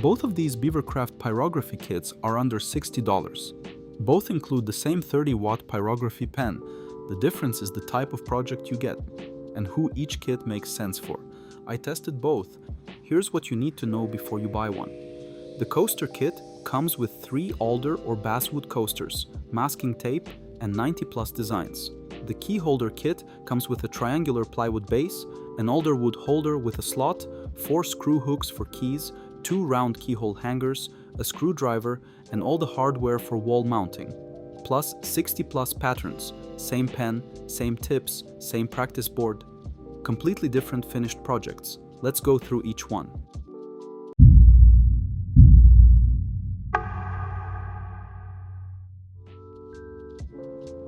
Both of these BeaverCraft pyrography kits are under $60. Both include the same 30-watt pyrography pen. The difference is the type of project you get and who each kit makes sense for. I tested both. Here's what you need to know before you buy one. The coaster kit comes with 3 alder or basswood coasters, masking tape, and 90+ designs. The key holder kit comes with a triangular plywood base, an alder wood holder with a slot, 4 screw hooks for keys, 2 round keyhole hangers, a screwdriver, and all the hardware for wall mounting. Plus 60+ patterns, same pen, same tips, same practice board. Completely different finished projects. Let's go through each one.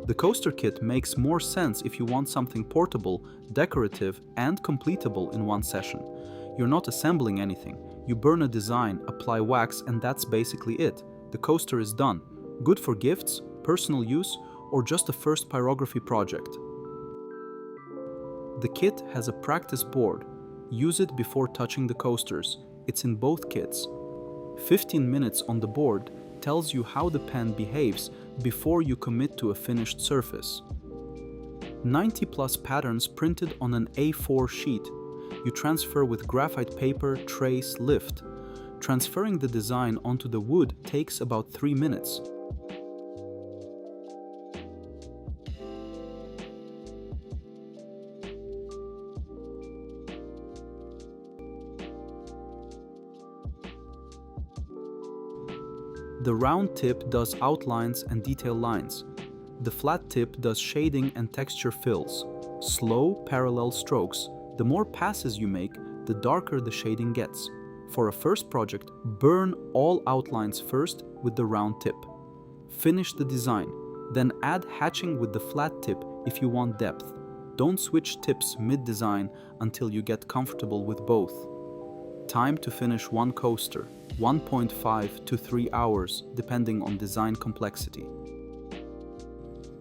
The coaster kit makes more sense if you want something portable, decorative, and completable in one session. You're not assembling anything. You burn a design, apply wax, and that's basically it. The coaster is done. Good for gifts, personal use, or just a first pyrography project. The kit has a practice board. Use it before touching the coasters. It's in both kits. 15 minutes on the board tells you how the pen behaves before you commit to a finished surface. 90+ patterns printed on an A4 sheet. You transfer with graphite paper, trace, lift. Transferring the design onto the wood takes about 3 minutes. The round tip does outlines and detail lines. The flat tip does shading and texture fills. Slow, parallel strokes. The more passes you make, the darker the shading gets. For a first project, burn all outlines first with the round tip. Finish the design, then add hatching with the flat tip if you want depth. Don't switch tips mid-design until you get comfortable with both. Time to finish one coaster, 1.5 to 3 hours depending on design complexity.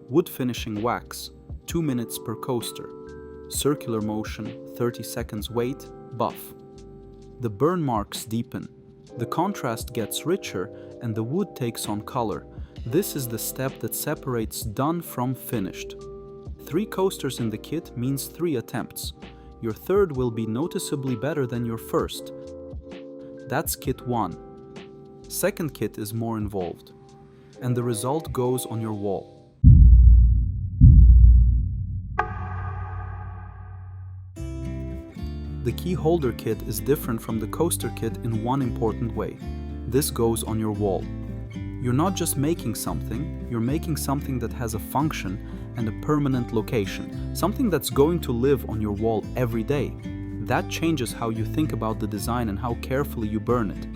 Wood finishing wax, 2 minutes per coaster. Circular motion, 30 seconds wait, buff. The burn marks deepen. The contrast gets richer and the wood takes on color. This is the step that separates done from finished. 3 coasters in the kit means 3 attempts. Your third will be noticeably better than your first. That's kit 1. Second kit is more involved, and the result goes on your wall. The key holder kit is different from the coaster kit in one important way. This goes on your wall. You're not just making something, you're making something that has a function and a permanent location, something that's going to live on your wall every day. That changes how you think about the design and how carefully you burn it.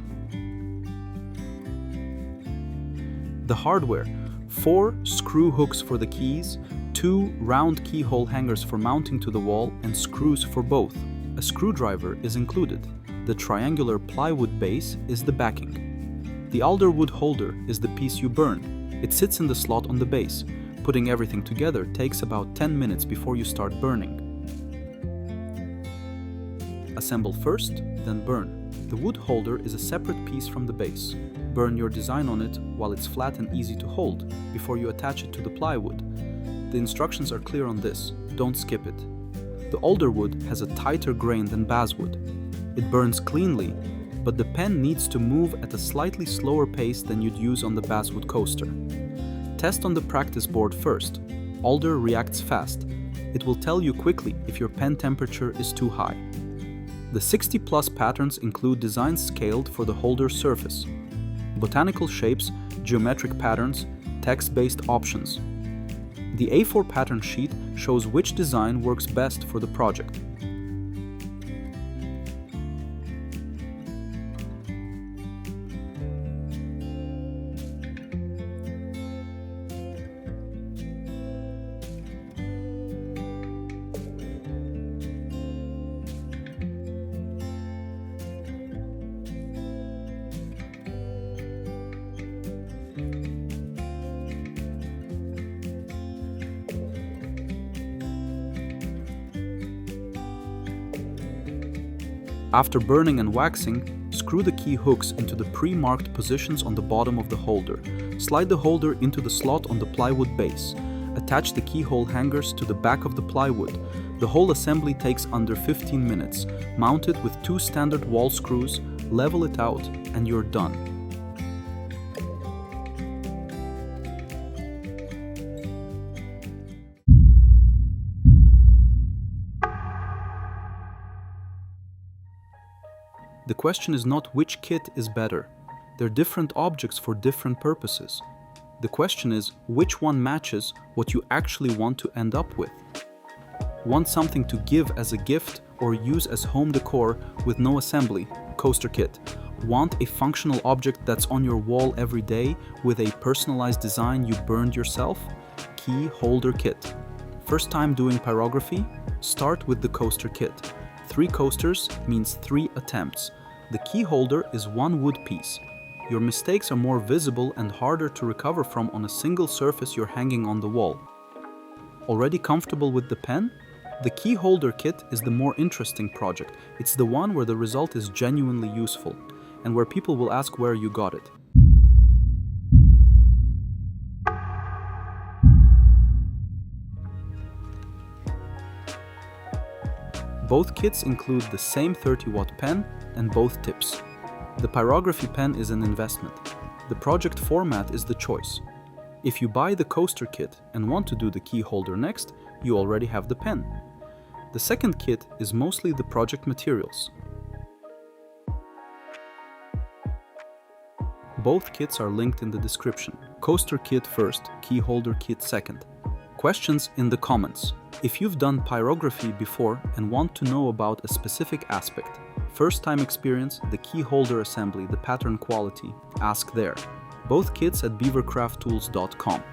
The hardware: 4 screw hooks for the keys, 2 round keyhole hangers for mounting to the wall, and screws for both. A screwdriver is included. The triangular plywood base is the backing. The alder wood holder is the piece you burn. It sits in the slot on the base. Putting everything together takes about 10 minutes before you start burning. Assemble first, then burn. The wood holder is a separate piece from the base. Burn your design on it while it's flat and easy to hold before you attach it to the plywood. The instructions are clear on this. Don't skip it. The alder wood has a tighter grain than basswood. It burns cleanly, but the pen needs to move at a slightly slower pace than you'd use on the basswood coaster. Test on the practice board first. Alder reacts fast. It will tell you quickly if your pen temperature is too high. The 60+ patterns include designs scaled for the holder surface, botanical shapes, geometric patterns, text-based options. The A4 pattern sheet shows which design works best for the project. After burning and waxing, Screw the key hooks into the pre-marked positions on the bottom of the holder. Slide the holder into the slot on the plywood base. Attach the keyhole hangers to the back of the plywood. The whole assembly takes under 15 minutes. Mount it with 2 standard wall screws, level it out, and you're done. The question is not which kit is better. They're different objects for different purposes. The question is which one matches what you actually want to end up with. Want something to give as a gift or use as home decor with no assembly? Coaster kit. Want a functional object that's on your wall every day with a personalized design you burned yourself? Key holder kit. First time doing pyrography? Start with the coaster kit. 3 coasters means 3 attempts. The key holder is 1 wood piece. Your mistakes are more visible and harder to recover from on a single surface you're hanging on the wall. Already comfortable with the pen? The key holder kit is the more interesting project. It's the one where the result is genuinely useful, and where people will ask where you got it. Both kits include the same 30-watt pen and both tips. The Pyrography pen is an investment. The project format is the choice. If you buy the coaster kit and want to do the key holder next, you already have the pen. The second kit is mostly the project materials. Both kits are linked in the description. Coaster kit first, key holder kit second. Questions in the comments. If you've done pyrography before and want to know about a specific aspect, first time experience, the key holder assembly, the pattern quality, ask there. Both kits at BeaverCraftTools.com.